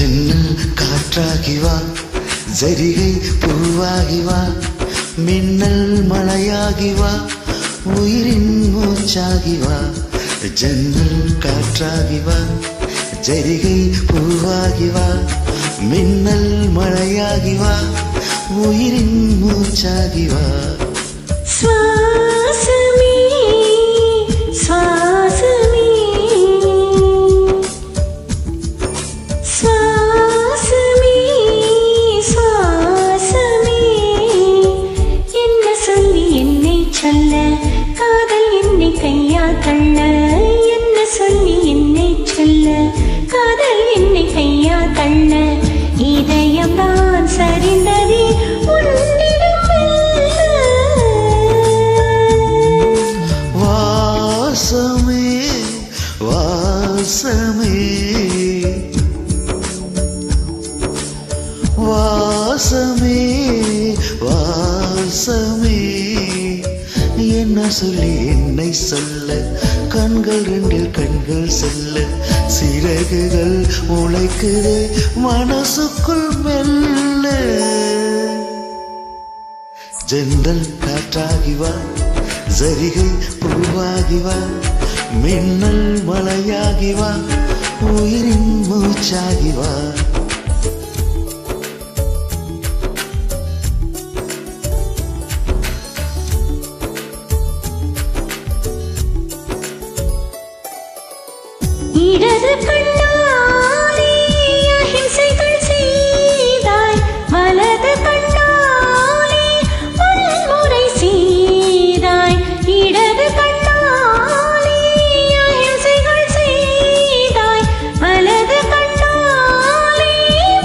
ஜன்னல் காற்றாகி வா, ஜரிகை பூவாகி வா, மின்னல் மழையாகி வா, உயிரின் மூச்சாகி வா. ஜன்னல் காற்றாகி வா, ஜரிகை பூவாகி வா, மின்னல் மழையாகி வா, உயிரின் மூச்சாகி வா. சுவாசமே சுவாசமே சுவாசமே சுவாசமே, என்ன சொல்லி என்னை சொல்ல, காதல் என்னை கையால் தள்ள. என்ன சொல்லி என்னை சொல்ல, காதல் என்னை கையால் தள்ள. இதயம் தான் சரிந்ததே உன்னிடம் மெல்ல. வாசமே வாசமே வாசமே வாசமே, என்ன சொல்லி என்னை சொல்ல, கண்கள் ரெண்டில் கண்கள் செல்ல, சிறகுகள் முளைக்குது மனசுக்குள் மெல்ல. ஜன்னல் காற்றாகி வா, ஜரிகை பூவாகி வா, மின்னல் மழையாகி வா, உயிரின் மூச்சாகி வா. இடது கண்ணாலே அஹிம்சைகள் செய்தாய், வலது கண்ணாலே வன்முறை செய்தாய். இடது கண்ணாலே அஹிம்சைகள் செய்தாய், வலது கண்ணாலே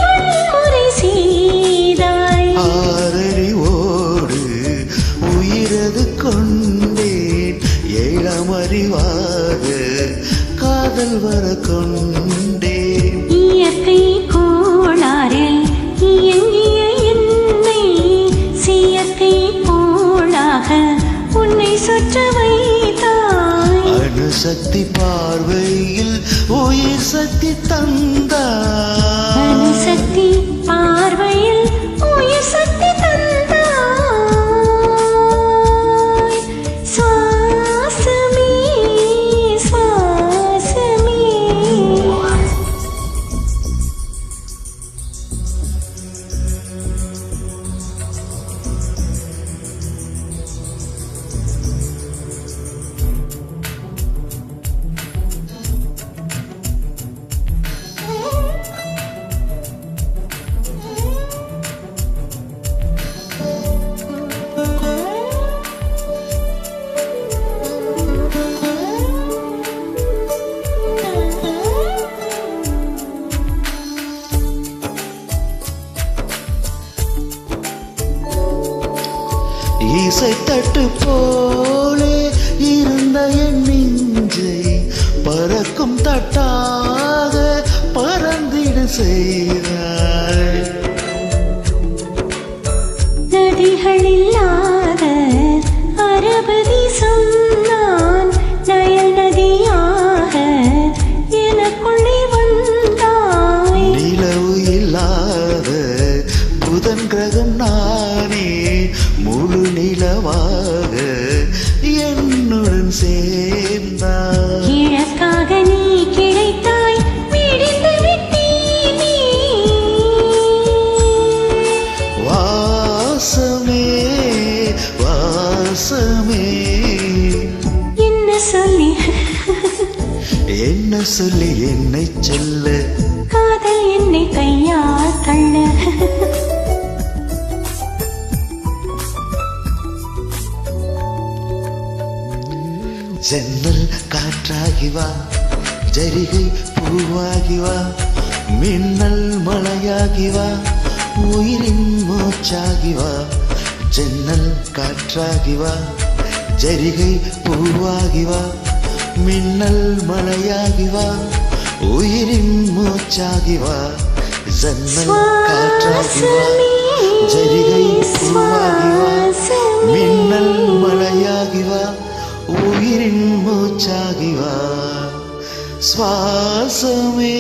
வன்முறை செய்தாய். ஆறறிவோடு உயிரது கொண்டேன், ஏழாம் அறிவாக காதல் வர கொண்டேன். இயற்கை கோளாறில் இயங்கிய என்னை செயற்கை கோளாக உன்னை சுற்ற வைத்தாய். அணுசக்தி பார்வையில் உயிர் சக்தி தந்தாய். அணுசக்தி பார்வையில் உயிர் சக்தி தந்தாய். சுவாசமே சுவாசமே, இசைத்தட்டு போலே இருந்த என் நெஞ்சை பறக்கும் தட்டாக பறந்திட செய்தாய். நதிகள் இல்லாத அரபு தேசம் நான், நயல் நதியாக எனக்குள்ளே வந்தாய். நிலவு இல்லாத புதன் கிரகம் நானே, முழு நிலவாக என்னுடன் சேர்ந்தாய். கிழக்காக நீ கிடைத்தாய், விடிந்து விட்டேன் நீ. வாசமே வாசமே, என்ன சொல்லி என்ன சொல்லி என்னை சொல்ல, காதல் என்னை கையால் தள்ள. ஜன்னல் காற்றாகி வா, ஜரிகை பூவாகி வா, மின்னல் மழையாகி வா, உயிரின் மூச்சாகி வா. ஜன்னல் காற்றாகி வா, ஜரிகை பூவாகி வா, மின்னல் மழையாகி வா, உயிரின் மூச்சாகி வா. ஜன்னல் காற்றாகி வா, ஜரிகை பூவாகி வா, மின்னல் மழையாகி வா, உயிரின் மூச்சாகி வா. சுவாசமே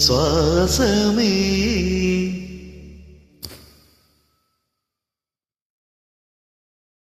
சுவாசமே